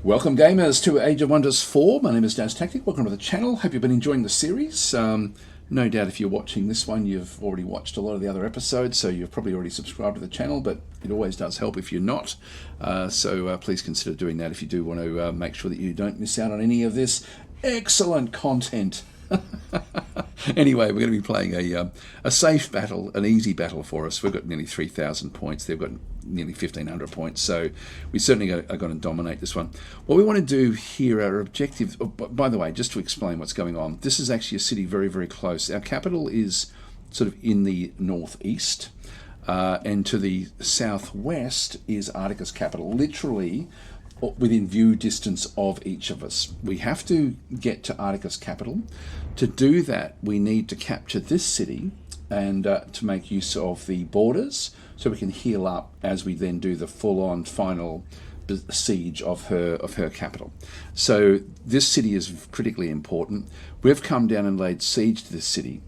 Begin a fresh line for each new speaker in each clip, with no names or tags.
Welcome gamers to Age of Wonders 4. My name is DasTactic. Welcome to the channel. Hope you've been enjoying the series. No doubt if you're watching this one, you've already watched a lot of the other episodes, so you've probably already subscribed to the channel, but it always does help if you're not. So please consider doing that if you do want to make sure that you don't miss out on any of this excellent content. Anyway, we're going to be playing a safe battle, an easy battle for us. We've got nearly 3,000 points. They've got nearly 1,500 points. So we certainly are going to dominate this one. What we want to do here, our objective, by the way, just to explain what's going on, this is actually a city very, very close. Our capital is sort of in the northeast. And to the southwest is Artica's capital, literally within view distance of each of us. We have to get to Artica's capital. To do that, we need to capture this city and to make use of the borders so we can heal up as we then do the full-on final siege of her capital. So this city is critically important. We've come down and laid siege to this city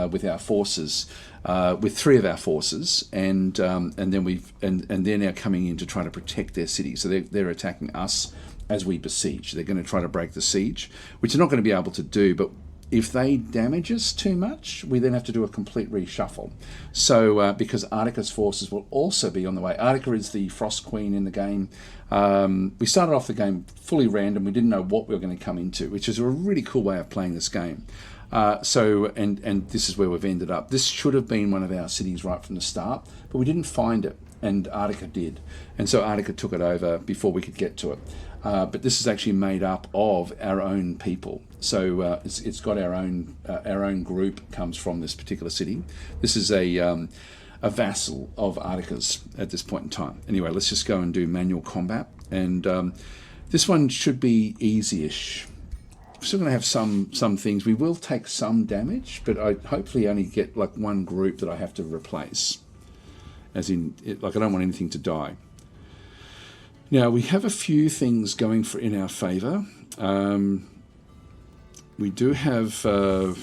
with our forces, with 3 of our forces, and they're now coming in to try to protect their city. So they're attacking us as we besiege. They're going to try to break the siege, which they're not going to be able to do. But if they damage us too much, we then have to do a complete reshuffle. So because Artica's forces will also be on the way. Artica is the Frost Queen in the game. We started off the game fully random. We didn't know what we were going to come into, which is a really cool way of playing this game. And this is where we've ended up. This should have been one of our cities right from the start, but we didn't find it, and Artica did. And so Artica took it over before we could get to it. But this is actually made up of our own people. So it's got our own group comes from this particular city. This is a vassal of Artica's at this point in time. Anyway, let's just go and do manual combat. And this one should be easy-ish. We're still going to have some things. We will take some damage, but I hopefully only get like one group that I have to replace. As in, like I don't want anything to die. Now, we have a few things going in our favour. We do have, well,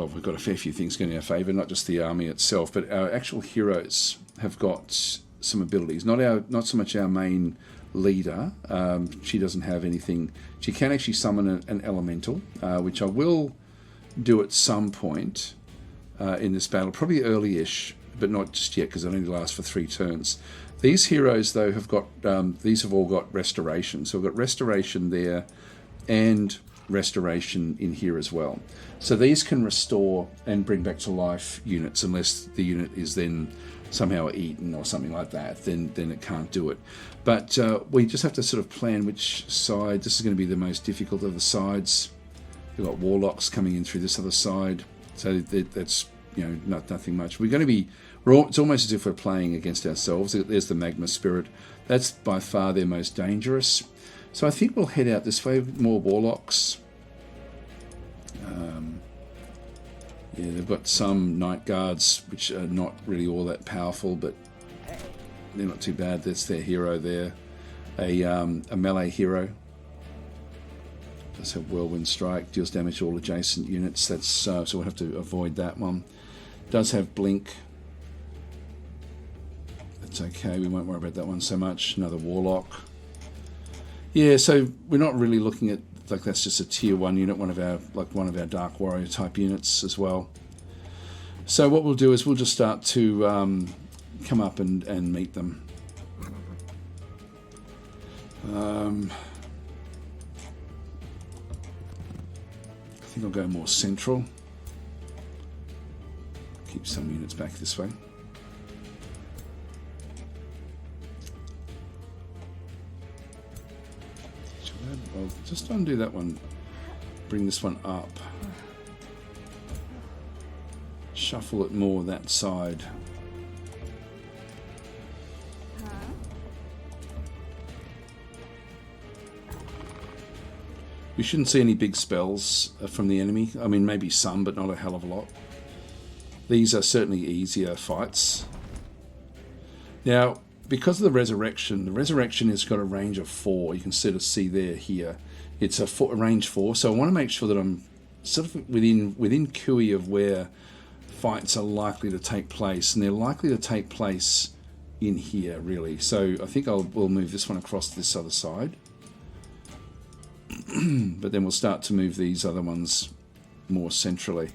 we've got a fair few things going in our favour, not just the army itself, but our actual heroes have got some abilities. Not so much our main leader. She doesn't have anything. She can actually summon an elemental, which I will do at some point in this battle, probably early-ish, but not just yet because it only lasts for 3 turns. These heroes, though, have got, these have all got restoration. So we've got restoration there and restoration in here as well. So these can restore and bring back to life units unless the unit is then somehow eaten or something like that, then it can't do it. But we just have to sort of plan which side. This is going to be the most difficult of the sides. We've got warlocks coming in through this other side. So that's, you know, nothing much. We're going to be, it's almost as if we're playing against ourselves. There's the magma spirit. That's by far their most dangerous. So I think we'll head out this way. More warlocks. Yeah, they've got some night guards, which are not really all that powerful, but they're not too bad. That's their hero there. A melee hero. Does have whirlwind strike, deals damage to all adjacent units. That's so we'll have to avoid that one. Does have blink. That's okay. We won't worry about that one so much. Another warlock. Yeah, so we're not really looking at, like, that's just a tier 1 unit, one of our Dark Warrior type units as well. So what we'll do is we'll just start to come up and meet them. I think I'll go more central. Keep some units back this way. I'll just undo that one, bring this one up, shuffle it more that side. We shouldn't see any big spells from the enemy. I mean, maybe some, but not a hell of a lot. These are certainly easier fights. Now, because of the resurrection has got a range of 4. You can sort of see here. It's a range 4. So I want to make sure that I'm sort of within cooey of where fights are likely to take place, and they're likely to take place in here, really. So I think we'll move this one across to this other side. But then we'll start to move these other ones more centrally.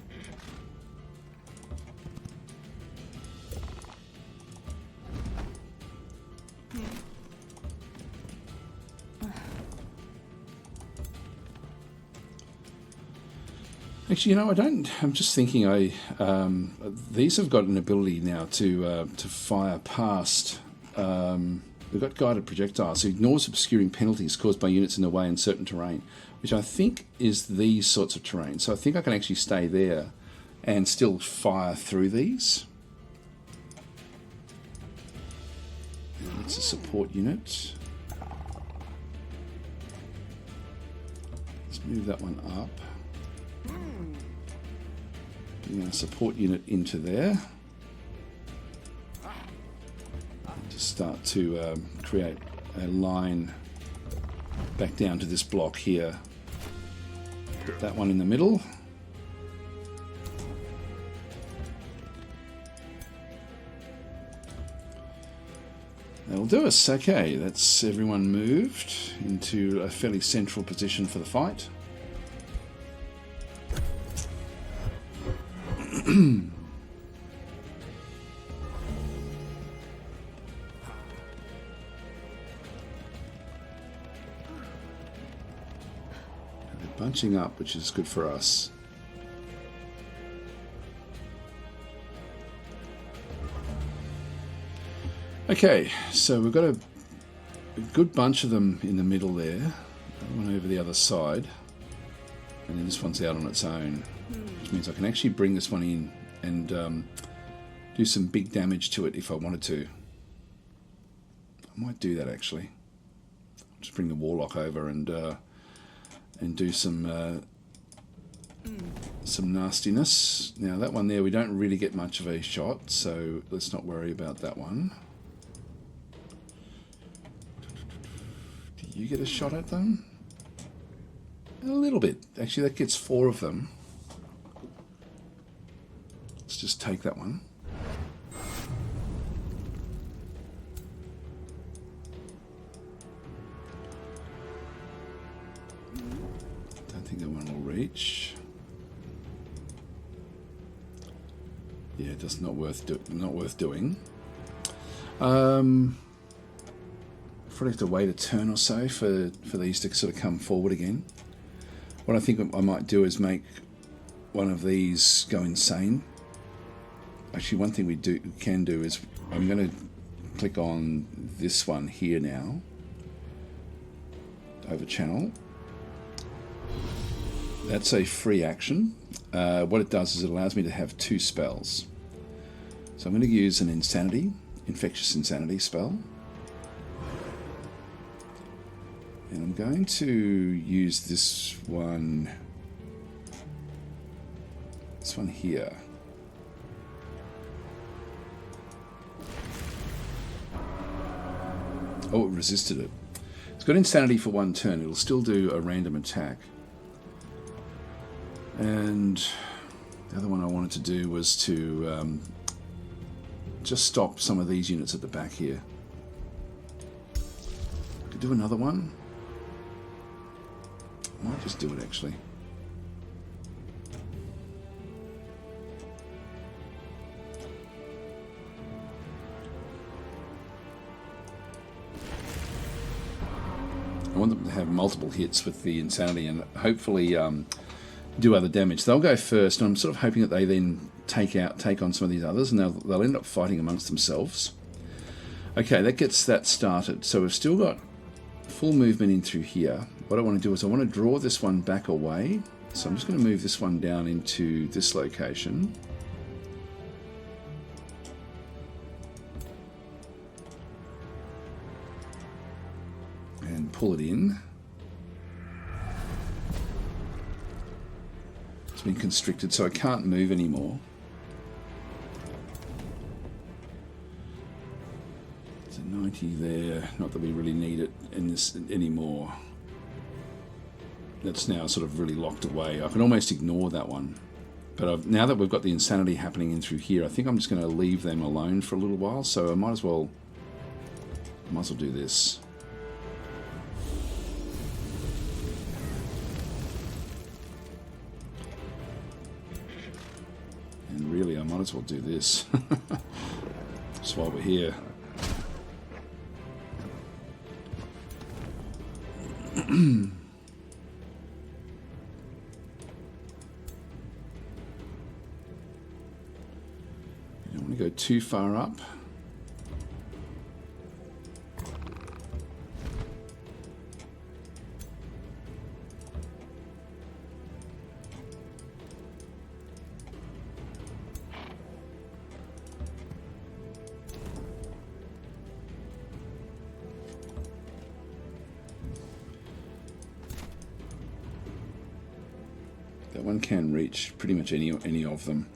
Actually, you know, I'm just thinking, these have got an ability now to fire past. We've got guided projectiles. So ignores obscuring penalties caused by units in the way in certain terrain, which I think is these sorts of terrain. So I think I can actually stay there and still fire through these. It's a support unit. Let's move that one up. Bring our support unit into there. Just start to create a line back down to this block here. Put that one in the middle. That'll do us. Okay, that's everyone moved into a fairly central position for the fight. They're bunching up, which is good for us. Okay, so we've got a good bunch of them in the middle there. One over the other side. And then this one's out on its own. Which means I can actually bring this one in and do some big damage to it if I wanted to. I might do that actually. Just bring the Warlock over and do some nastiness. Now that one there, we don't really get much of a shot, so let's not worry about that one. Do you get a shot at them? A little bit. Actually, that gets 4 of them. Let's just take that one. Don't think that one will reach. Yeah, just not worth doing. Probably have to wait a turn or so for these to sort of come forward again. What I think I might do is make one of these go insane. Actually, one thing we can do is I'm going to click on this one here now. Over channel. That's a free action. What it does is it allows me to have 2 spells. So I'm going to use an infectious insanity spell. And I'm going to use this one here. Oh, it resisted it. It's got insanity for 1 turn. It'll still do a random attack. And the other one I wanted to do was to just stop some of these units at the back here. Could do another one. I might just do it actually. I want them to have multiple hits with the insanity and hopefully do other damage. They'll go first, and I'm sort of hoping that they then take on some of these others, and they'll end up fighting amongst themselves. Okay, that gets that started. So we've still got full movement in through here. What I want to do is I want to draw this one back away. So I'm just going to move this one down into this location. And pull it in. It's been constricted, so I can't move anymore. There's a 90 there. Not that we really need it in this anymore. That's now sort of really locked away. I can almost ignore that one. But now that we've got the insanity happening in through here, I think I'm just going to leave them alone for a little while. So I might as well do this. really, I might as well do this. Just while we're here. You don't want to go too far up. That one can reach pretty much any of them.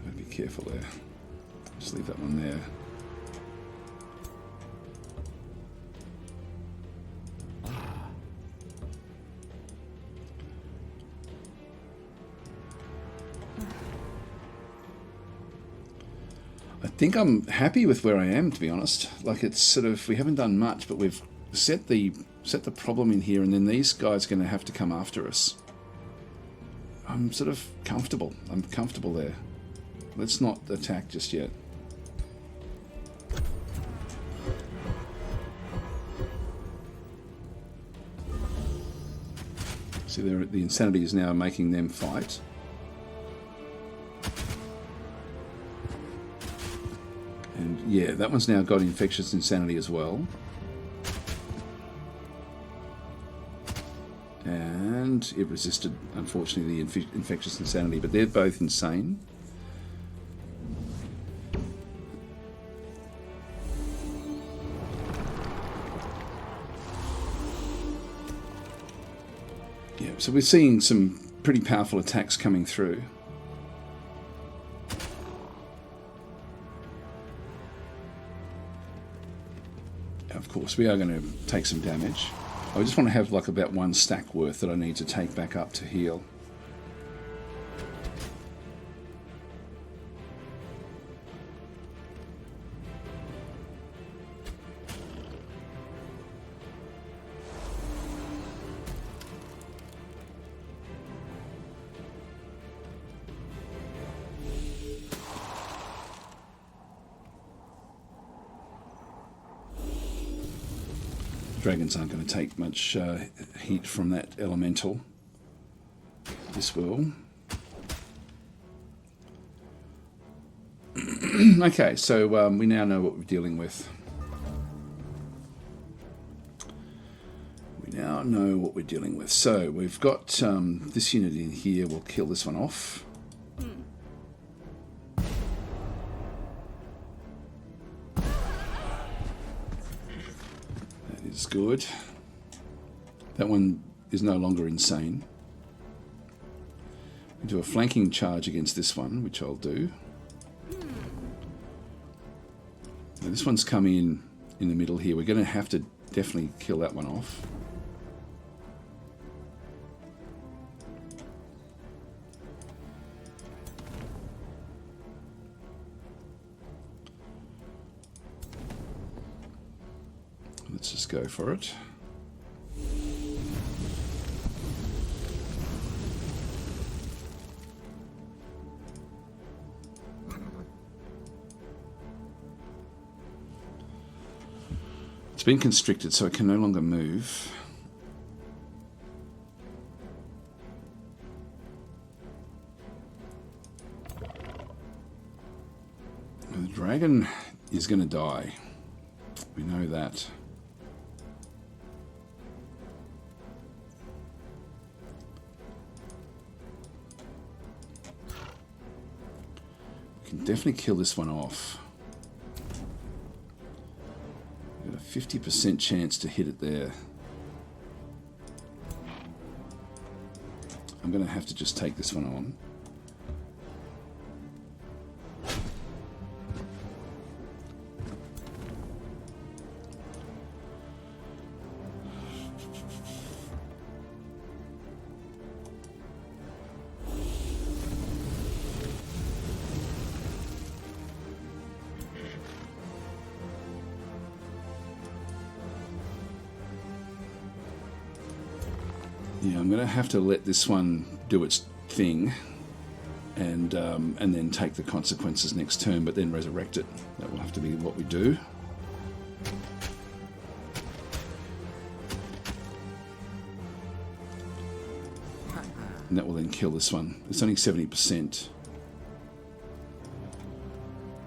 Gotta be careful there. Just leave that one there. I think I'm happy with where I am, to be honest. Like, it's sort of, we haven't done much, but we've set the problem in here, and then these guys are going to have to come after us. I'm sort of comfortable. I'm comfortable there. Let's not attack just yet. See, the insanity is now making them fight. And yeah, that one's now got infectious insanity as well. And it resisted, unfortunately, the infectious insanity, but they're both insane. Yeah, so we're seeing some pretty powerful attacks coming through. Of course, we are going to take some damage. I just want to have like about 1 stack worth that I need to take back up to heal. Dragons aren't going to take much heat from that elemental. This will. Okay, so we now know what we're dealing with. We now know what we're dealing with. So we've got this unit in here. We'll kill this one off. Is good. That one is no longer insane. We do a flanking charge against this one, which I'll do. Now this one's come in the middle here. We're going to have to definitely kill that one off. Let's just go for it. It's been constricted, so it can no longer move. The dragon is going to die. We know that. Can definitely kill this one off. Got a 50% chance to hit it there. I'm going to have to just take this one on. Yeah, I'm going to have to let this one do its thing, and then take the consequences next turn, but then resurrect it. That will have to be what we do. And that will then kill this one. It's only 70%.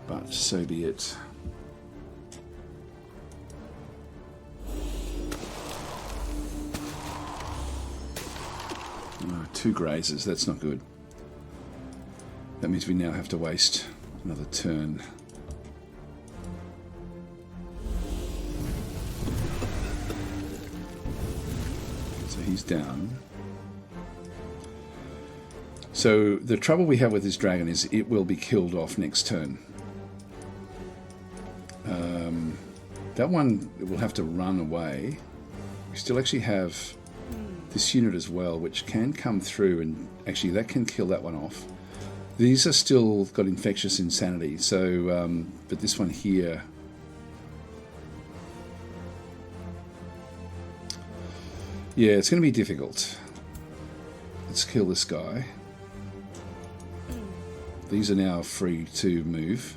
But so be it. Oh, 2 grazers, that's not good. That means we now have to waste another turn. So he's down. So the trouble we have with this dragon is it will be killed off next turn. That one will have to run away. We still actually have this unit as well, which can come through, and actually that can kill that one off. These are still got infectious insanity, so but this one here, yeah, it's going to be difficult. Let's kill this guy. These are now free to move.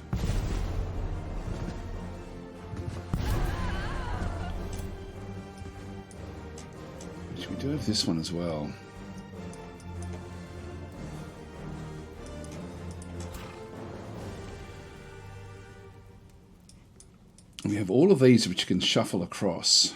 We do have this one as well. We have all of these which you can shuffle across.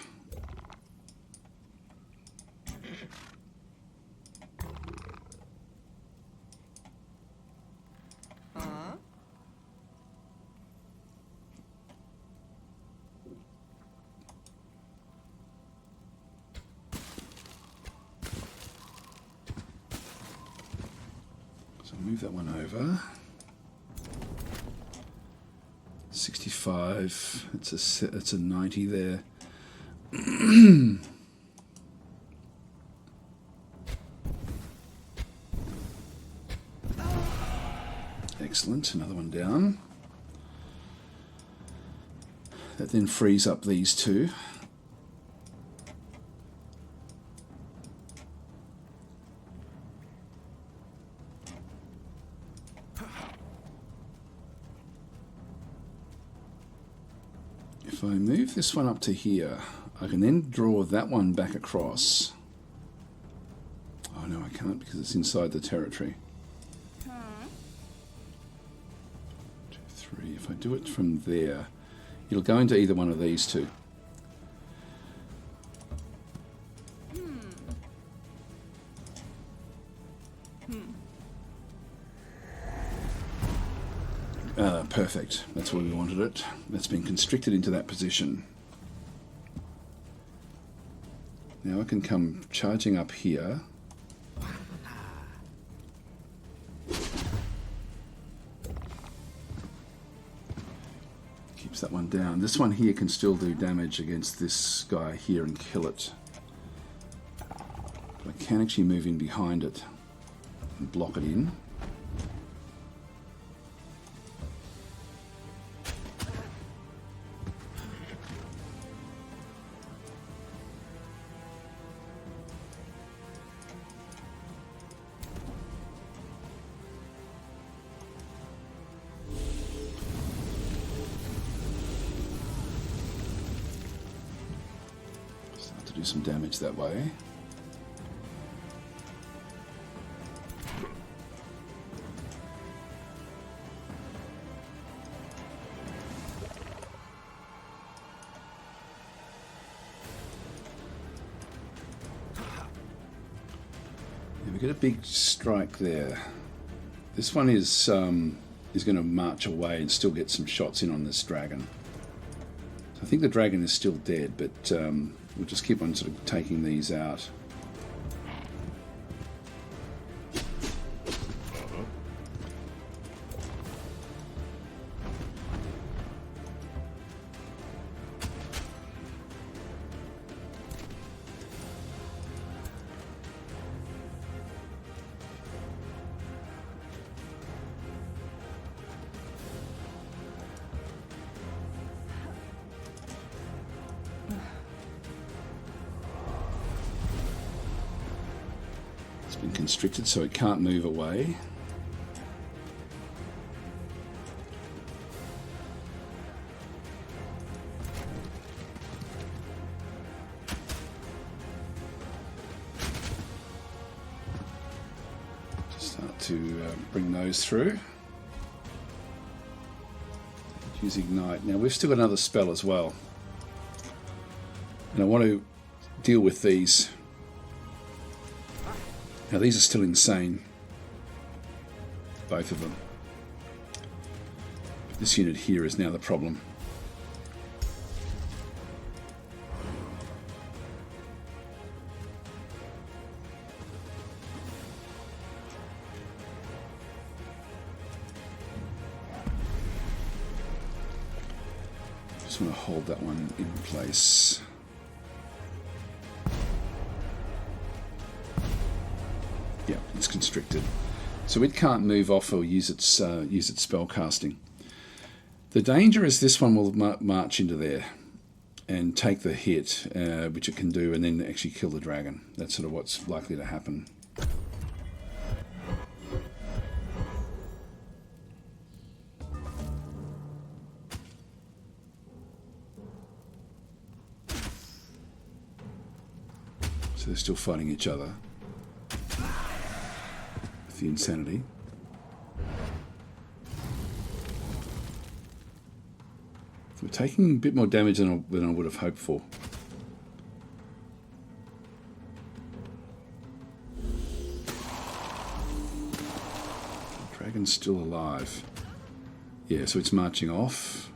Move that one over. 65. It's a 90 there. Excellent. Another one down. That then frees up these two. If I move this one up to here, I can then draw that one back across. Oh no, I can't because it's inside the territory. 2, 3. If I do it from there, it'll go into either one of these two. Perfect. That's where we wanted it. That's been constricted into that position. Now I can come charging up here. Keeps that one down. This one here can still do damage against this guy here and kill it. But I can actually move in behind it and block it in. Do some damage that way. Yeah, we get a big strike there. This one is going to march away and still get some shots in on this dragon. So I think the dragon is still dead, but we'll just keep on sort of taking these out. Been constricted, so it can't move away. Just start to bring those through. Use Ignite. Now we've still got another spell as well, and I want to deal with these. Now these are still insane, both of them. But this unit here is now the problem. Just want to hold that one in place. Yeah, it's constricted, so it can't move off or use its spell casting. The danger is this one will march into there and take the hit, which it can do, and then actually kill the dragon. That's sort of what's likely to happen. So they're still fighting each other. The insanity. So we're taking a bit more damage than I would have hoped for. The dragon's still alive. Yeah, so it's marching off.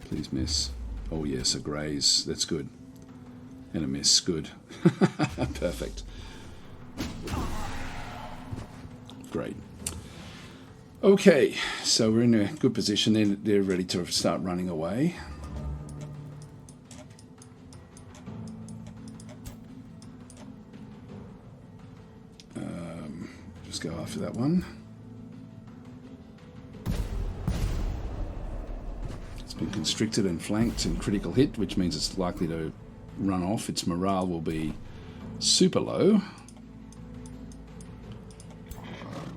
Please miss. Oh yes, a graze. That's good. And a miss. Good. Perfect. Great. Okay, so we're in a good position. They're ready to start running away. Just go after that one. It's been constricted and flanked and critical hit, which means it's likely to run off. Its morale will be super low.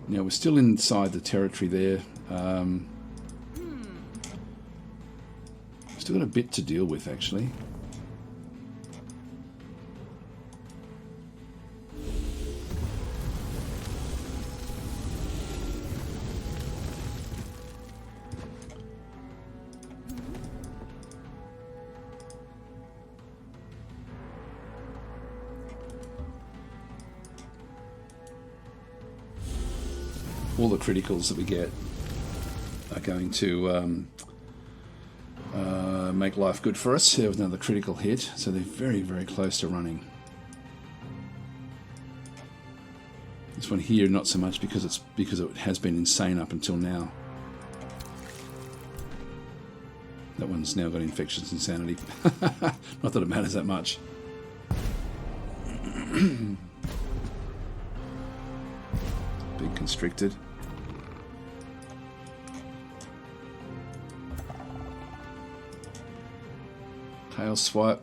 Now we're still inside the territory there. Still got a bit to deal with, actually. All the criticals that we get are going to make life good for us. There was another critical hit, so they're very, very close to running. This one here, not so much because it has been insane up until now. That one's now got infectious insanity. Not that it matters that much. Big constricted. Tail swipe.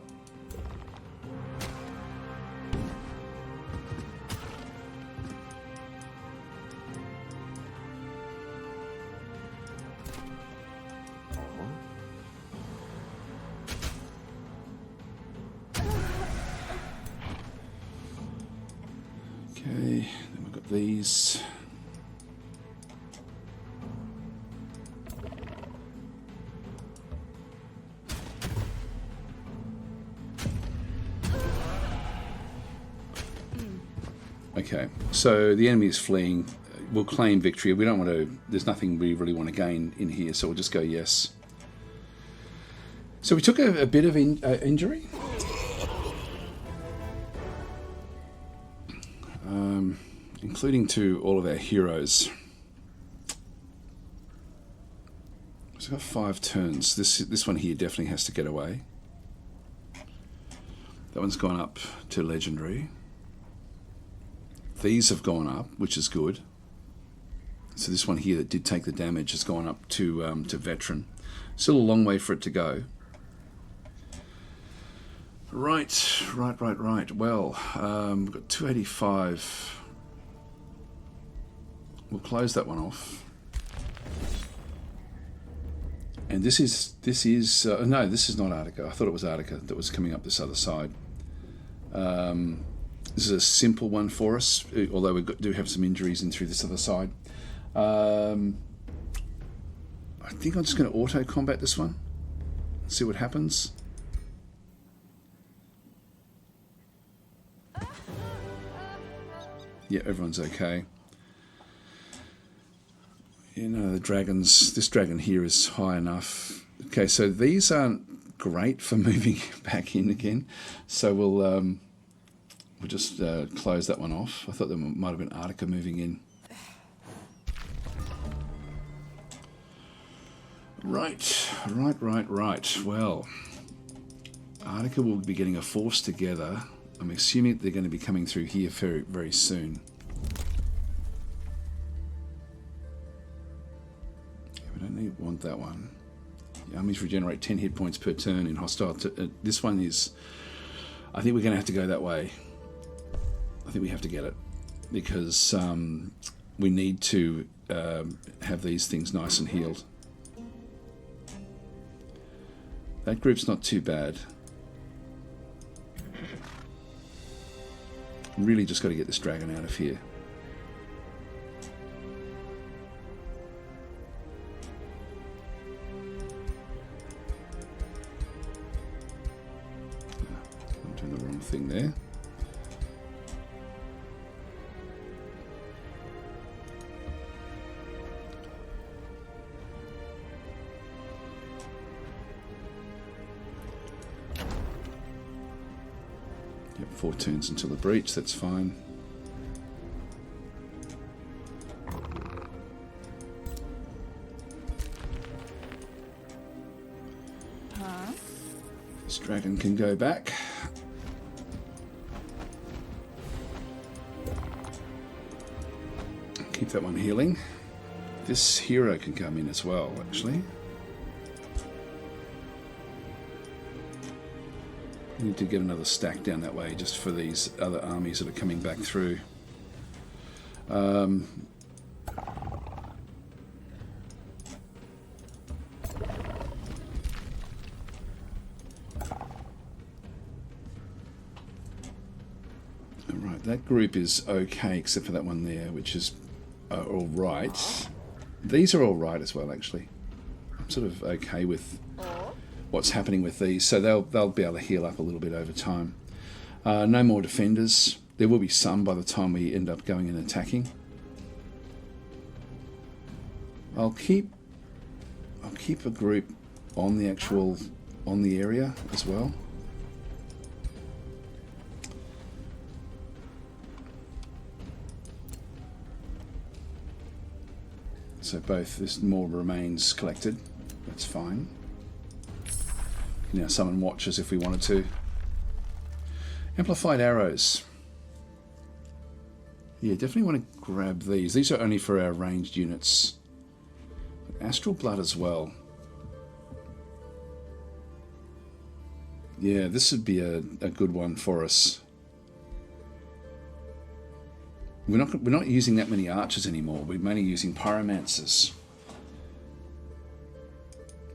Okay, then we've got these. Okay, so the enemy is fleeing. We'll claim victory. We don't want to. There's nothing we really want to gain in here, so we'll just go yes. So we took a bit of injury. Including to all of our heroes. So we've got 5 turns. This one here definitely has to get away. That one's gone up to legendary. These have gone up, which is good. So this one here that did take the damage has gone up to veteran. Still a long way for it to go. Right. Well, we've got 285. We'll close that one off. And this is no, this is not Arctica. I thought it was Arctica that was coming up this other side. This is a simple one for us, although we do have some injuries in through this other side. I think I'm just going to auto combat this one. See what happens. Yeah, everyone's okay. You know, the dragons, this dragon here is high enough. Okay, so these aren't great for moving back in again. So we'll just close that one off. I thought there might have been Arctica moving in. Right. Well, Arctica will be getting a force together. I'm assuming they're going to be coming through here very, very soon. We don't want that one. The armies regenerate 10 hit points per turn in hostile. This one is... I think we're going to have to go that way. I think we have to get it. Because we need to have these things nice and healed. That group's not too bad. Really just got to get this dragon out of here. I'm doing the wrong thing there. Yep, 4 turns until the breach, that's fine. This dragon can go back. Keep that one healing. This hero can come in as well, actually. Need to get another stack down that way just for these other armies that are coming back through. Alright, that group is okay except for that one there, which is alright. These are alright as well, actually. I'm sort of okay with what's happening with these, so they'll be able to heal up a little bit over time. No more defenders. There will be some by the time we end up going and attacking. I'll keep a group on the area as well. So both, there's more remains collected. That's fine. You know, summon watchers if we wanted to. Amplified arrows. Yeah, definitely want to grab these. These are only for our ranged units. Astral blood as well. Yeah, this would be a good one for us. We're not using that many archers anymore. We're mainly using pyromancers.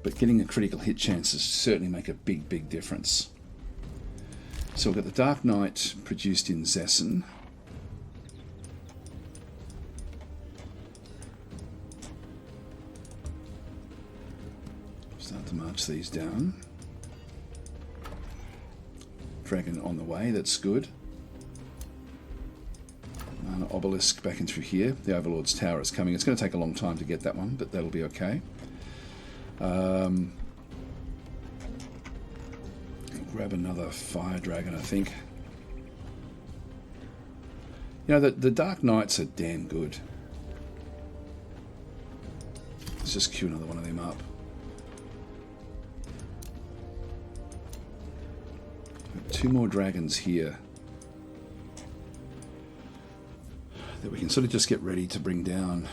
But getting a critical hit chances certainly make a big difference. So we've got the Dark Knight produced in Zessen. Start to march these down. Dragon on the way, that's good. Obelisk back in through here. The Overlord's Tower is coming. It's going to take a long time to get that one, but that'll be okay. Grab another fire dragon, I think. You know, the Dark Knights are damn good. Let's just queue another one of them up. Two more dragons here that we can sort of just get ready to bring down.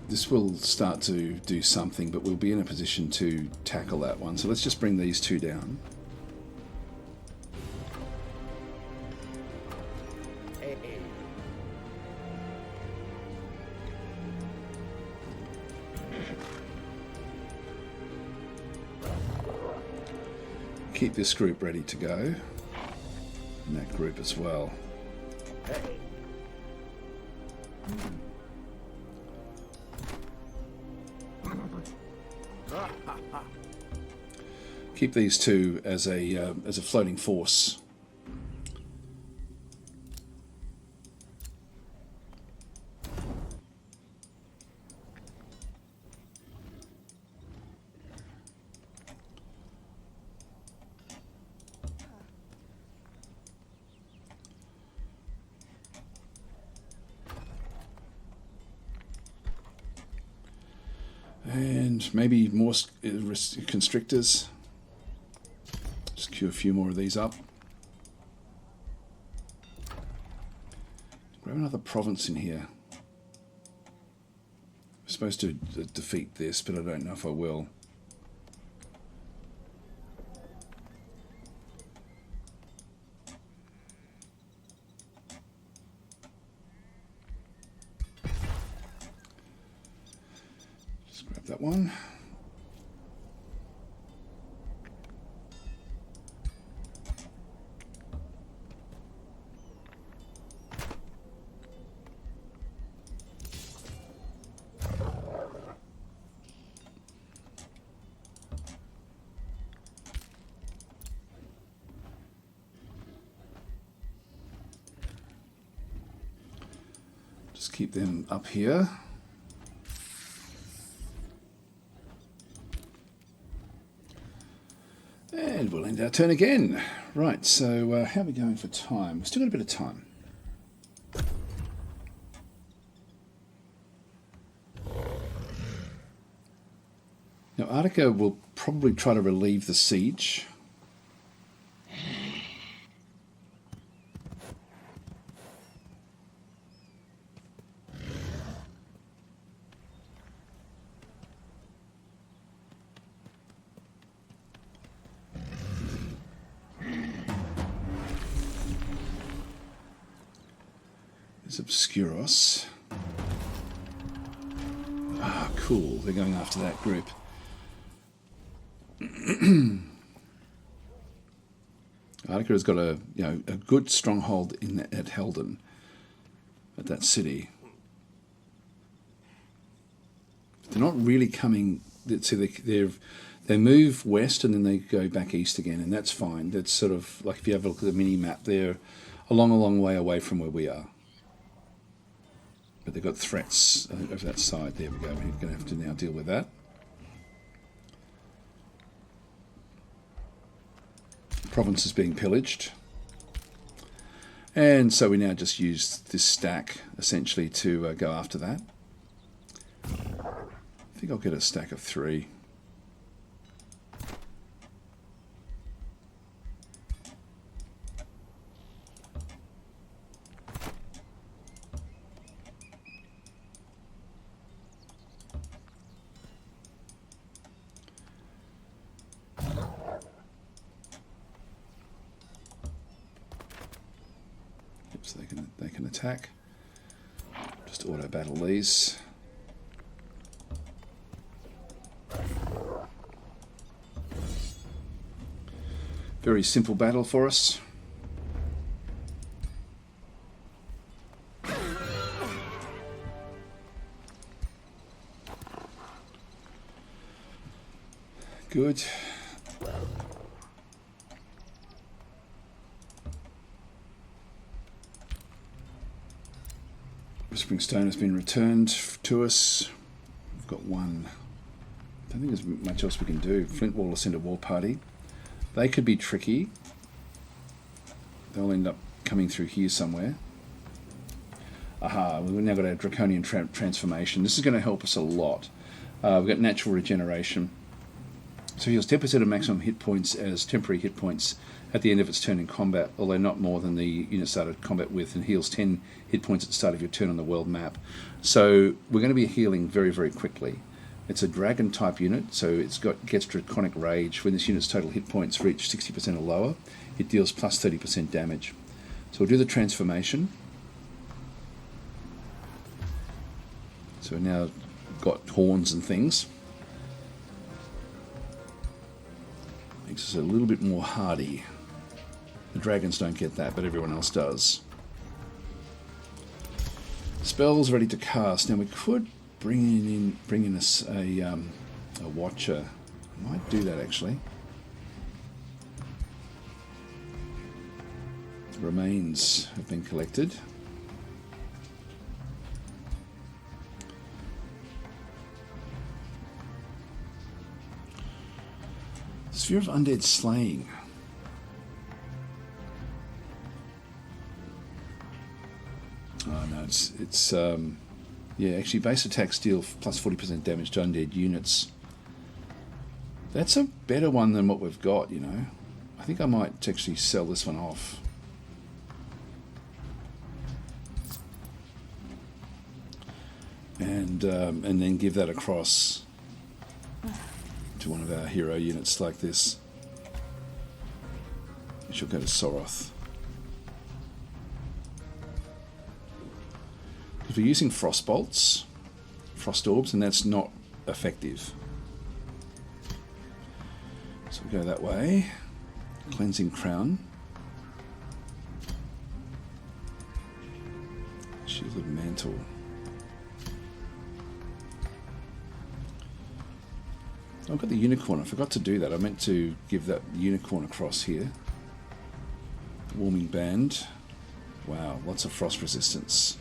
this will start to do something, but we'll be in a position to tackle that one. So let's just bring these two down. Keep this group ready to go, and that group as well. Keep these two as a floating force. And maybe more constrictors. Just queue a few more of these up. Grab another province in here. I'm supposed to defeat this, but I don't know if I will. Just grab that one. Just keep them up here. And we'll end our turn again. Right, so how are we going for time? We've still got a bit of time. Now, Artica will probably try to relieve the siege. Obscuros. Ah, cool. They're going after that group. Artica has got a good stronghold at Helden, at that city. They're not really coming. So they move west and then they go back east again, and that's fine. That's sort of like if you have a look at the mini map, they're a long way away from where we are. But they've got threats over that side. There we go. We're going to have to now deal with that. The province is being pillaged. And so we now just use this stack, essentially, to go after that. I think I'll get a stack of 3. So they can attack. Just auto battle these. Very simple battle for us. Good. Whispering Stone has been returned to us. We've got one. I don't think there's much else we can do. Flint Wall will send a war party. They could be tricky. They'll end up coming through here somewhere. Aha, we've now got our Draconian transformation. This is going to help us a lot. We've got natural regeneration. So heals 10% of maximum hit points as temporary hit points at the end of its turn in combat, although not more than the unit started combat with, and heals 10 hit points at the start of your turn on the world map. So we're going to be healing very, very quickly. It's a dragon type unit, so gets draconic rage. When this unit's total hit points reach 60% or lower, it deals plus 30% damage. So we'll do the transformation. So we've now got horns and things. Makes us a little bit more hardy. The dragons don't get that, but everyone else does. Spells ready to cast. Now we could bring in a watcher. I might do that actually. Remains have been collected. Sphere of Undead Slaying. Oh no, it's yeah, actually base attacks deal plus 40% damage to undead units. That's a better one than what we've got, you know. I think I might actually sell this one off. And then give that across to one of our hero units like this. She'll go to Soroth. If we're using frost bolts, frost orbs, and that's not effective. So we go that way. Cleansing crown. Shielded mantle. I've got the unicorn. I forgot to do that. I meant to give that unicorn across here. Warming band. Wow, lots of frost resistance.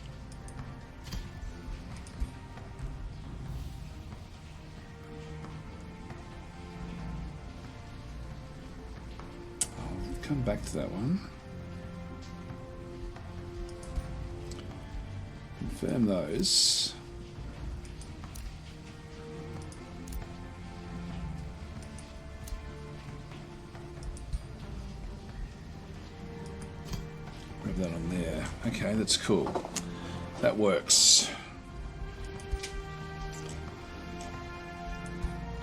I'll come back to that one. Confirm those. Grab that on there. Okay, that's cool. That works.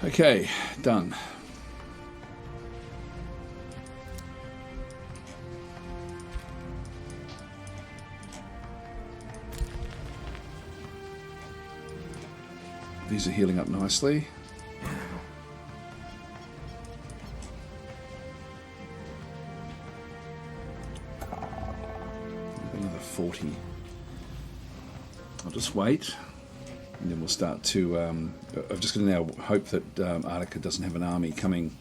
Okay, done. These are healing up nicely. Another 40. I'll just wait, and then we'll start to... I'm just going to now hope that Artica doesn't have an army coming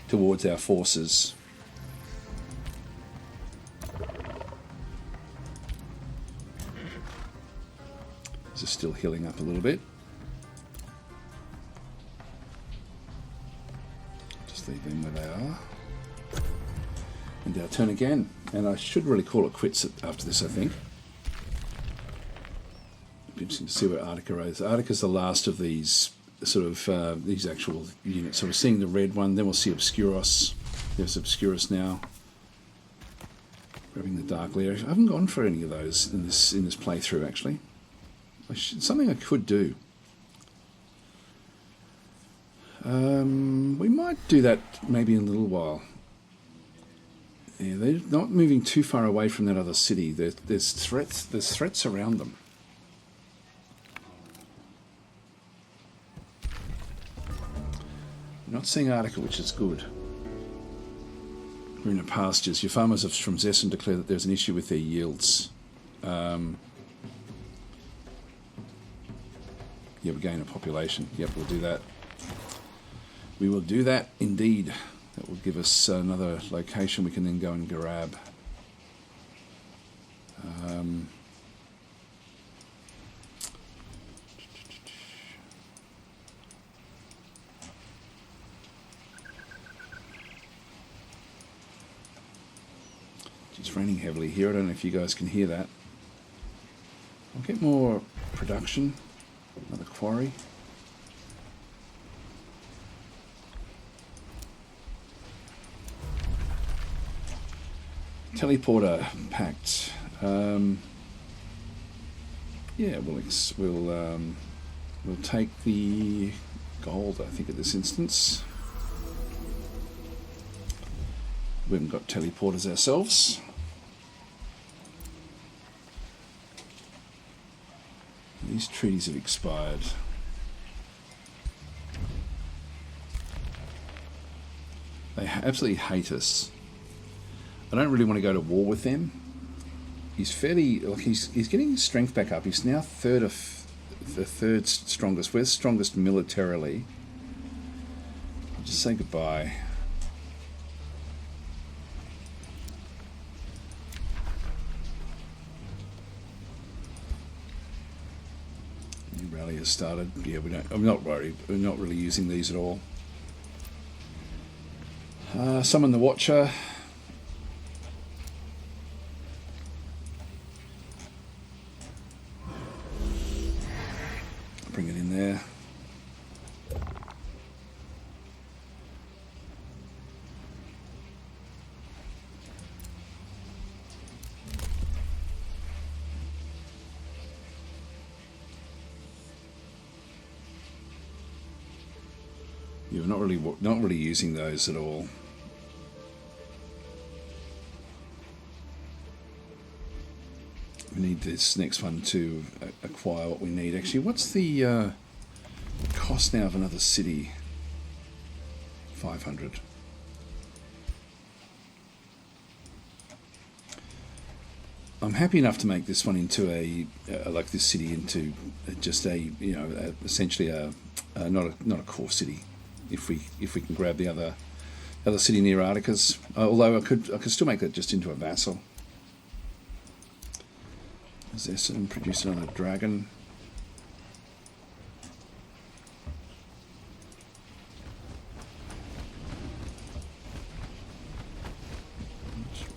towards our forces. This is still healing up a little bit. Leave them where they are. And our turn again. And I should really call it quits after this, I think. It'll be interesting to see where Artica is. Artica's the last of these sort of these actual units. So we're seeing the red one, then we'll see Obscuros. There's Obscuros now. Grabbing the Dark Lair. I haven't gone for any of those in this playthrough actually. Something I could do. We might do that maybe in a little while. Yeah, they're not moving too far away from that other city. There's threats around them. We're not seeing Artica, which is good. Greener pastures. Your farmers from Zessen declare that there's an issue with their yields. Yeah, we gain a population. Yep, we'll do that. We will do that indeed. That will give us another location we can then go and grab. It's raining heavily here. I don't know if you guys can hear that. I'll get more production. Another quarry. Teleporter packed. Yeah, we'll take the gold, I think, at this instance. We haven't got teleporters ourselves. These treaties have expired. They absolutely hate us. I don't really want to go to war with them. He's fairly, like, he's getting his strength back up. He's now the third strongest. We're strongest militarily. Just say goodbye. New rally has started. Yeah, I'm not worried. We're not really using these at all. Summon the Watcher. Bring it in there. Yeah, we're not really using those at all. We need this next one to acquire what we need. Actually, what's the cost now of another city? 500. I'm happy enough to make this one into like this city into just essentially not a core city. If we can grab the other city near Articus, although I could still make that just into a vassal. Possess and produce another dragon.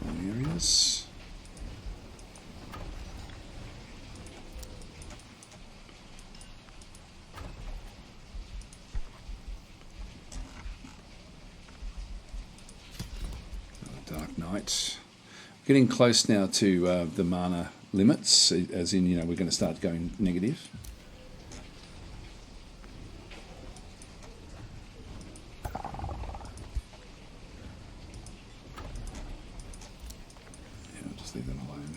Wrong areas. Dark Knight. Getting close now to the mana limits, as in, we're going to start going negative. Yeah, I'll just leave them alone.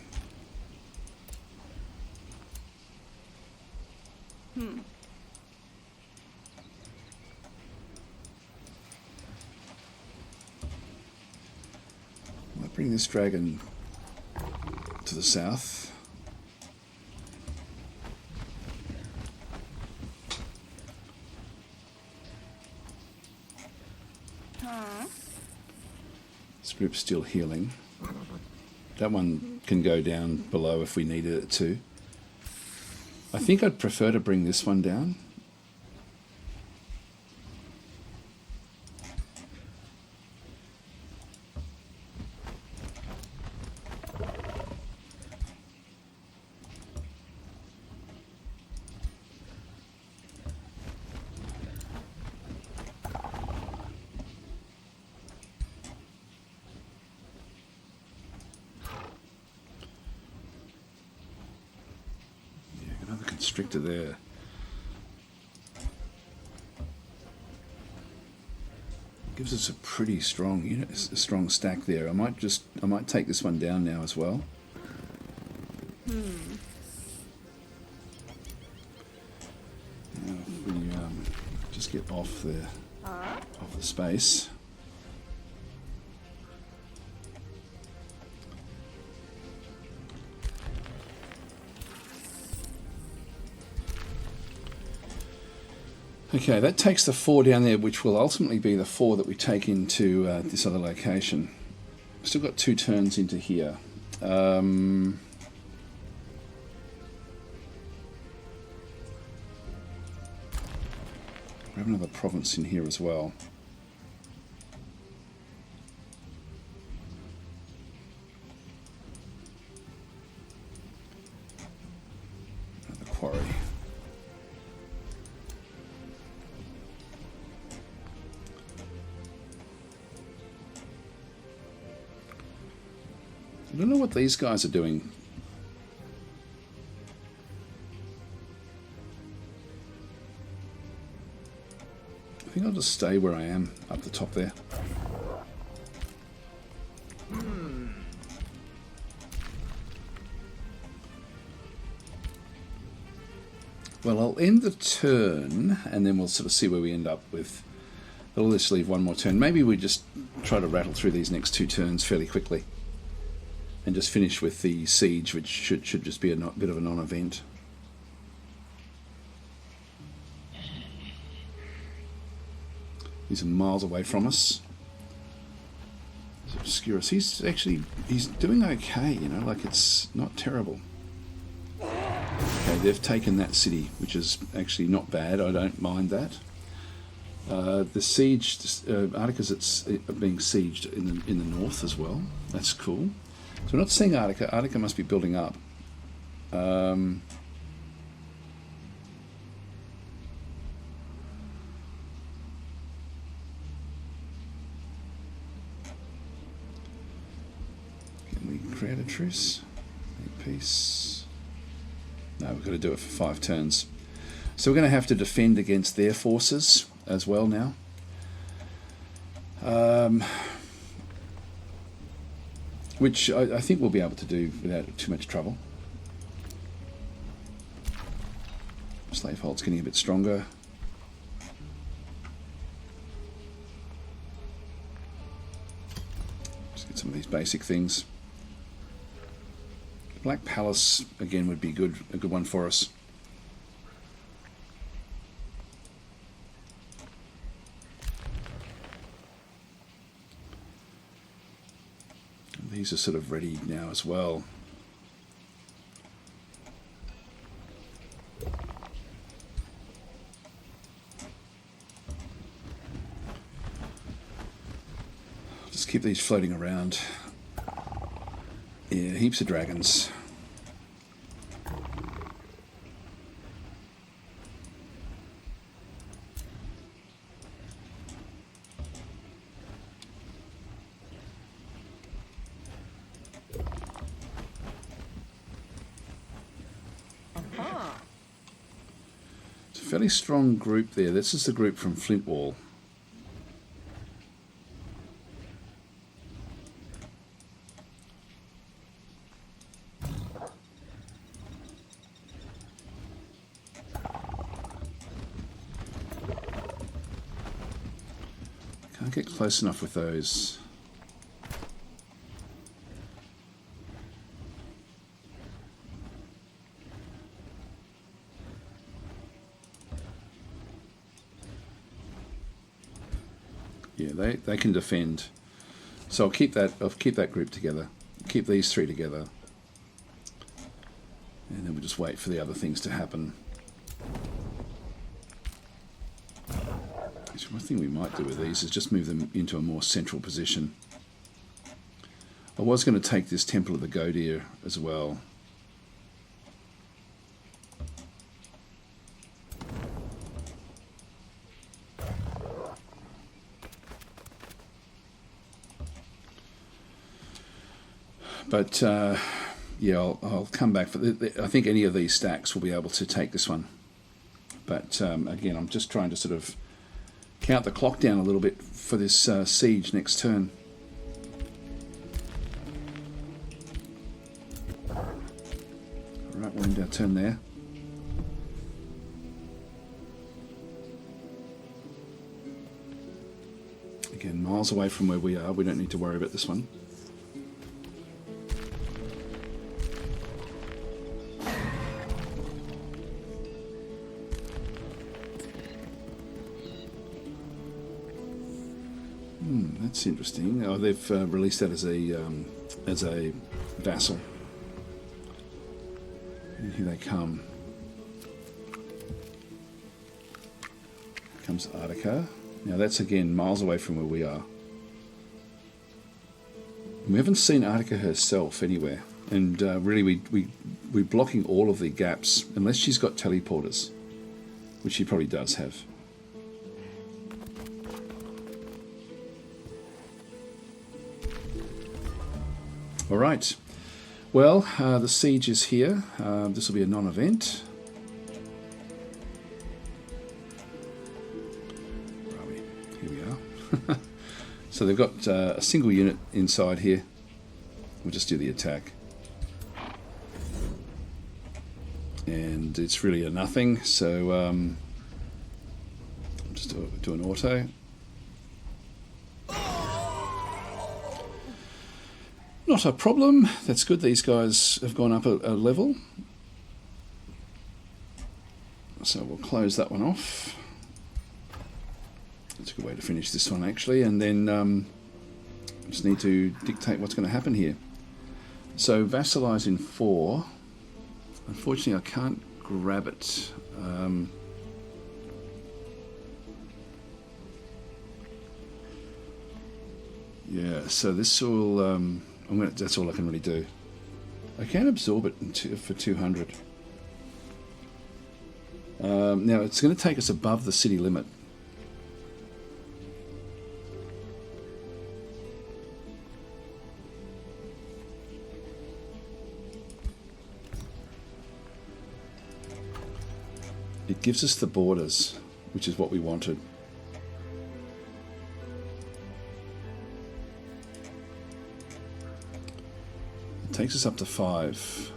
I'll bring this dragon to the south. This group's still healing. That one can go down below if we needed it to. I think I'd prefer to bring this one down. Constrictor there. Gives us a pretty strong unit, a strong stack there. I might take this one down now as well. Now if we just get off the space. Okay, that takes the 4 down there, which will ultimately be the 4 that we take into this other location. Still got 2 turns into here. We have another province in here as well. Another quarry. I don't know what these guys are doing. I think I'll just stay where I am up the top there. Well, I'll end the turn, and then we'll sort of see where we end up with. I'll just leave one more turn. Maybe we just try to rattle through these next 2 turns fairly quickly, and just finish with the siege, which should just be a bit of a non-event. He's miles away from us. Obscurus. He's doing okay, you know, like it's not terrible. Okay, they've taken that city, which is actually not bad. I don't mind that. The siege, Artica's it's being sieged in the north as well. That's cool. So we're not seeing Artica. Artica must be building up. Can we create a truce? A peace? No, we've got to do it for 5 turns. So we're going to have to defend against their forces as well now. Which I think we'll be able to do without too much trouble. Slavehold's getting a bit stronger. Just get some of these basic things. Black Palace again would be a good one for us. These are sort of ready now as well. Just keep these floating around. Yeah, heaps of dragons. It's a fairly strong group there. This is the group from Flintwall. Can't get close enough with those. Yeah, they can defend. So I'll keep that group together. Keep these 3 together. And then we'll just wait for the other things to happen. So one thing we might do with these is just move them into a more central position. I was going to take this Temple of the Godir as well. But yeah, I'll come back for I think any of these stacks will be able to take this one. But again, I'm just trying to sort of count the clock down a little bit for this siege next turn. Alright, we'll end our turn there. Again, miles away from where we are. We don't need to worry about this one. That's interesting. Oh, they've released that as a vassal. And here they come. Here comes Artica. Now that's again miles away from where we are. We haven't seen Artica herself anywhere, and really we're blocking all of the gaps unless she's got teleporters, which she probably does have. All right. Well, the siege is here. This will be a non-event. Where are we? Here we are. So they've got a single unit inside here. We'll just do the attack. And it's really a nothing, so just do an auto. Not a problem. That's good. These guys have gone up a level. So we'll close that one off. That's a good way to finish this one, actually. And then just need to dictate what's going to happen here. So vassalize in 4. Unfortunately, I can't grab it. Yeah, so this will... that's all I can really do. I can absorb it for 200. Now it's going to take us above the city limit. It gives us the borders, which is what we wanted. Takes us up to 5,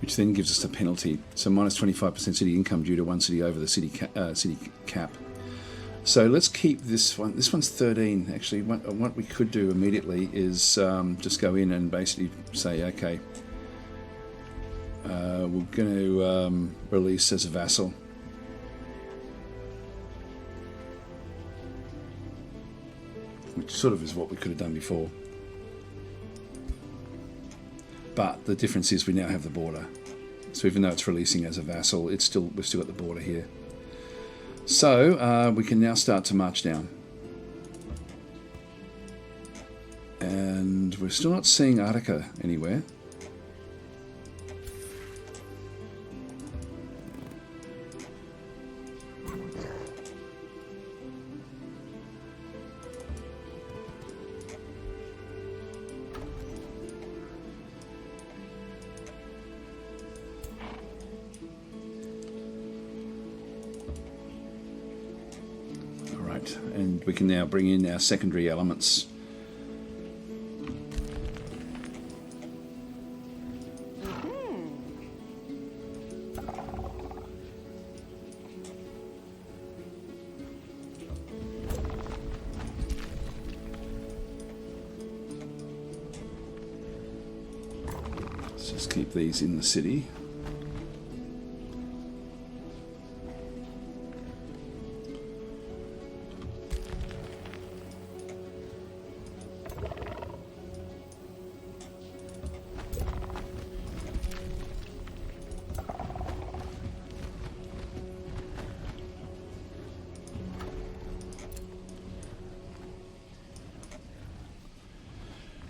which then gives us a penalty. So minus 25% city income due to one city over the city cap. So let's keep this one. This one's 13. Actually, what we could do immediately is just go in and basically say, okay, we're going to release as a vassal. Which sort of is what we could have done before. But the difference is we now have the border. So even though it's releasing as a vassal, we've still got the border here. So we can now start to march down. And we're still not seeing Attica anywhere. And we can now bring in our secondary elements. Let's just keep these in the city.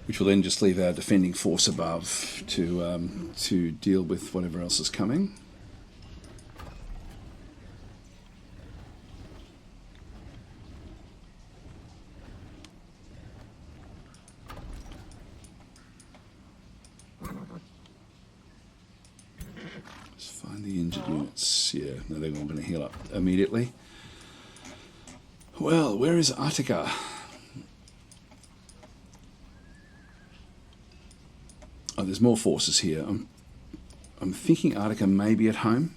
Which will then just leave our defending force above to deal with whatever else is coming. Let's find the injured units. Yeah, no, they're all going to heal up immediately. Well, where is Attica? Oh, there's more forces here. I'm thinking Attica may be at home.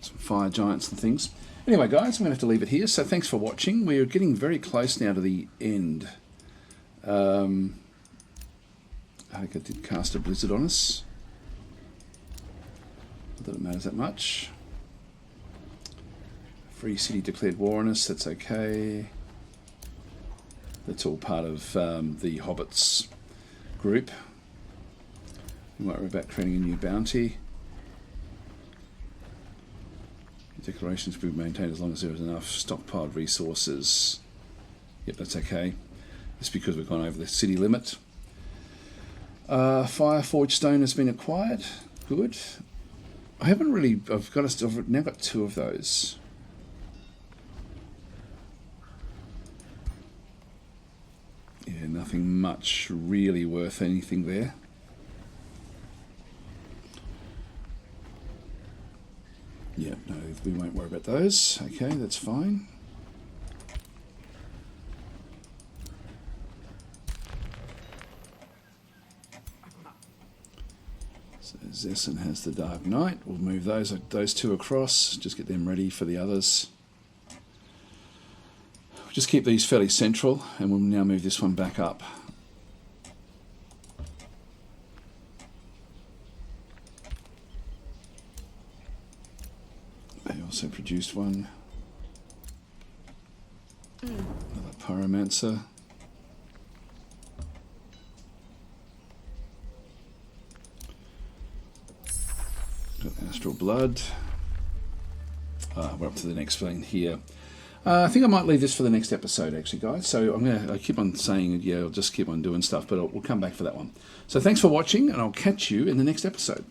Some fire giants and things. Anyway, guys, I'm going to have to leave it here. So thanks for watching. We're getting very close now to the end. Attica did cast a blizzard on us. Not that it matters that much. Free city declared war on us. That's okay. That's all part of the Hobbits group. We might worry about creating a new bounty. The declarations will be maintained as long as there is enough stockpiled resources. Yep, that's okay. It's because we've gone over the city limit. Fire Forge Stone has been acquired. Good. I've now got 2 of those. Yeah, nothing much really worth anything there. Yeah, no, we won't worry about those. Okay, that's fine. So Zesson has the Dark Knight. We'll move those two across. Just get them ready for the others. Just keep these fairly central, and we'll now move this one back up. They also produced one. Another Pyromancer. Got Astral Blood. We're up to the next thing here. I think I might leave this for the next episode, actually, guys. So I keep on saying, yeah, I'll just keep on doing stuff, but we'll come back for that one. So thanks for watching, and I'll catch you in the next episode.